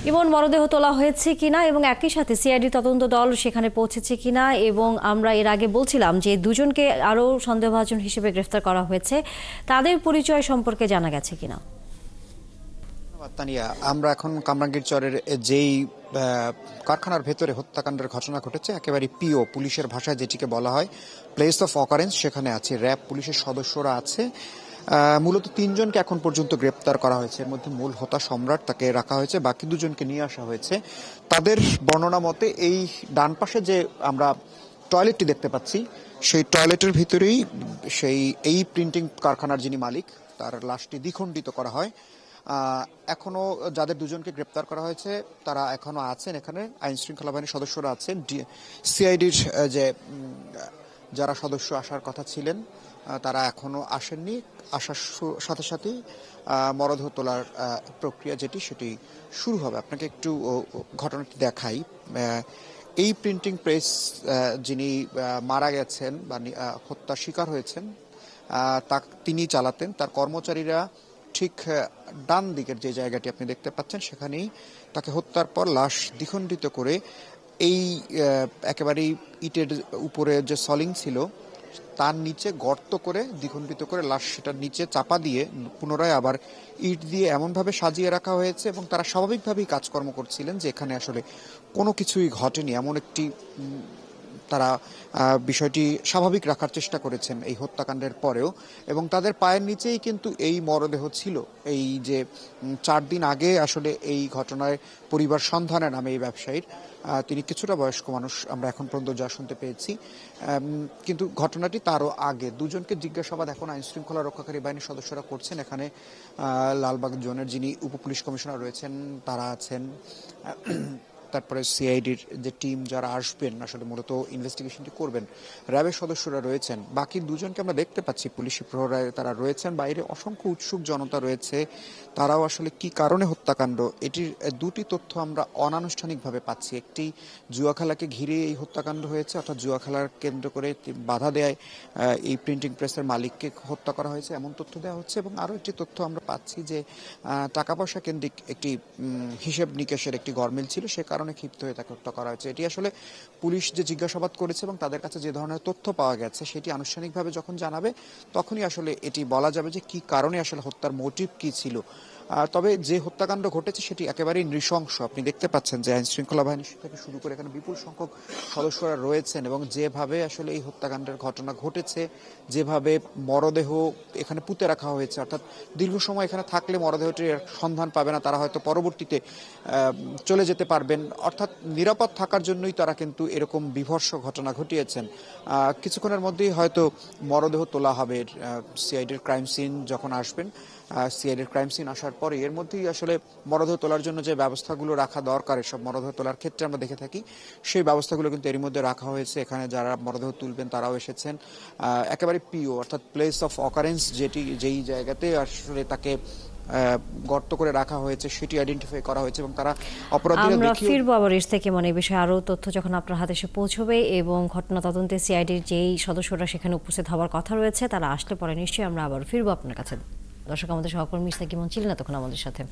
ইমন মরদেহ তোলা হয়েছে কিনা এবং একই সাথে সিআইডি তদন্ত দল সেখানে পৌঁছেছে কিনা, এবং আমরা এর আগে বলছিলাম যে দুজনকে আরও সন্দেহভাজন হিসেবে গ্রেফতার করা হয়েছে, তাদের পরিচয় সম্পর্কে জানা গেছে কিনা? তানিয়া, আমরা এখন কামরাঙ্গীরচরের যেই কারখানার ভেতরে হত্যাকাণ্ডের ঘটনা ঘটেছে, একেবারে পিও পুলিশের ভাষায় যেটিকে বলা হয় প্লেস অফ অকারেন্স, সেখানে আছে র্যাব পুলিশের সদস্যরা আছে। মূলত 3 জনকে এখন পর্যন্ত গ্রেপ্তার করা হয়েছে। এর মধ্যে মূল হোতা সম্রাট, তাকে রাখা হয়েছে, বাকি 2 জনকে নিয়ে আসা হয়েছে। তাদের বর্ণনা মতে এই ডান পাশে যে আমরা টয়লেটটি দেখতে পাচ্ছি, সেই টয়লেটের ভিতরেই এই প্রিন্টিং কারখানার যিনি মালিক, তার লাশটি দ্বিখণ্ডিত করা হয়। এখনো যাদের 2 জনকে গ্রেপ্তার করা হয়েছে তারা এখনো আছেন এখানে, আইন শৃঙ্খলা বাহিনীর সদস্যরা আছেন। সিআইডির যে যারা সদস্য আসার কথা ছিলেন তারা এখনো আসেননি। আসার সাথে সাথেই মরদেহ তোলার প্রক্রিয়া সেটি শুরু হবে। আপনাকে একটু ঘটনাটি দেখাই। এই প্রিন্টিং প্রেস যিনি মারা গেছেন বা হত্যার শিকার হয়েছেন, তিনি চালাতেন। তার কর্মচারীরা ঠিক ডান দিকের যে জায়গাটি আপনি দেখতে পাচ্ছেন, সেখানেই তাকে হত্যার পর লাশ দ্বিখণ্ডিত করে এই একেবারেই ইটের উপরে যে সলিং ছিল তার নিচে গর্ত করে দ্বিখণ্ডিত করে লাশ সেটার নিচে চাপা দিয়ে পুনরায় আবার ইট দিয়ে এমনভাবে সাজিয়ে রাখা হয়েছে, এবং তারা স্বাভাবিকভাবেই কাজকর্ম করছিলেন যে এখানে আসলে কোনো কিছুই ঘটেনি, এমন একটি তারা বিষয়টি স্বাভাবিক রাখার চেষ্টা করেছেন এই হত্যাকাণ্ডের পরেও। এবং তাদের পায়ের নিচেই কিন্তু এই মরদেহ ছিল। এই যে 4 দিন আগে আসলে এই ঘটনায় পরিবার সন্ধানের নামে এই ব্যবসায়ীর, তিনি কিছুটা বয়স্ক মানুষ আমরা এখন পর্যন্ত যা শুনতে পেয়েছি, কিন্তু ঘটনাটি তারও আগে। 2 জনকে জিজ্ঞাসাবাদ এখন আইন শৃঙ্খলা রক্ষাকারী বাহিনীর সদস্যরা করছেন। এখানে লালবাগ জোনের যিনি উপপুলিশ কমিশনার রয়েছেন তারা আছেন, তারপরে সিআইডির যে টিম যারা আসবেন আসলে মূলত ইনভেস্টিগেশনটি করবেন, র্যাবের সদস্যরা রয়েছেন। বাকি 2 জনকে আমরা দেখতে পাচ্ছি পুলিশি প্রহরায় তারা রয়েছেন। বাইরে অসংখ্য উৎসুক জনতা রয়েছে, তারাও আসলে কি কারণে হত্যাকাণ্ড, এটির 2টি তথ্য আমরা অনানুষ্ঠানিকভাবে পাচ্ছি। একটি জুয়া খেলাকে ঘিরে এই হত্যাকাণ্ড হয়েছে, অর্থাৎ জুয়া খেলার কেন্দ্র করে বাধা দেয় এই প্রিন্টিং প্রেসের মালিককে হত্যা করা হয়েছে, এমন তথ্য দেওয়া হচ্ছে। এবং আরও একটি তথ্য আমরা পাচ্ছি যে টাকা পয়সা কেন্দ্রিক একটি হিসেব নিকেশের একটি গরমিল ছিল, সে কারণে ক্ষিপ্ত হয়ে তাকে হত্যা করা হয়েছে। এটি আসলে পুলিশ যে জিজ্ঞাসাবাদ করেছে এবং তাদের কাছে যে ধরনের তথ্য পাওয়া গেছে সেটি আনুষ্ঠানিকভাবে যখন জানাবে তখনই আসলে এটি বলা যাবে যে কি কারণে আসলে হত্যার মোটিভ কি ছিল। তবে যে হত্যাকাণ্ড ঘটেছে সেটি একেবারেই নৃশংস। আপনি দেখতে পাচ্ছেন যে আইন শৃঙ্খলা বাহিনী থেকে শুরু করে এখানে বিপুল সংখ্যক সদস্যরা রয়েছেন, এবং যেভাবে আসলে এই হত্যাকাণ্ডের ঘটনা ঘটেছে, যেভাবে মরদেহ এখানে পুঁতে রাখা হয়েছে, অর্থাৎ দীর্ঘ সময় এখানে থাকলে মরদেহটির সন্ধান পাবে না, তারা হয়তো পরবর্তীতে চলে যেতে পারবেন, অর্থাৎ নিরাপদ থাকার জন্যই তারা কিন্তু এরকম বিভৎস ঘটনা ঘটিয়েছেন। কিছুক্ষণের মধ্যেই হয়তো মরদেহ তোলা হবে। সিআইডির ক্রাইম সিন যখন আসবেন, সিআইডির ক্রাইম সিন আসার পরে এর মধ্যেই আসলে মরদেহ তোলার জন্য যে ব্যবস্থাগুলো রাখা দরকার এসব মরদেহ তোলার ক্ষেত্রে আমরা দেখে থাকি, সেই ব্যবস্থাগুলো কিন্তু এরই মধ্যে রাখা হয়েছে। এখানে যারা মরদেহ তুলবেন তারাও এসেছেন। একেবারে পিও অর্থাৎ প্লেস অফ অকারেন্স, যেই জায়গাতে আসলে তাকে গর্ত করে রাখা হয়েছে সেটি আইডেন্টিফাই করা হয়েছে, এবং তারা অপরাধীরা আমরা ফিরবো আবার এর থেকে, মানে এই বিষয়ে আরও তথ্য যখন আপনার হাতে এসে পৌঁছবে এবং ঘটনা তদন্তে সিআইডির যেই সদস্যরা সেখানে উপস্থিত হওয়ার কথা রয়েছে তারা আসলে পরে নিশ্চয়ই আমরা আবার ফিরবো আপনার কাছে। দর্শক, আমাদের সহকর্মী ইস্তাক ইমন ছিলেন এতক্ষণ আমাদের সাথে।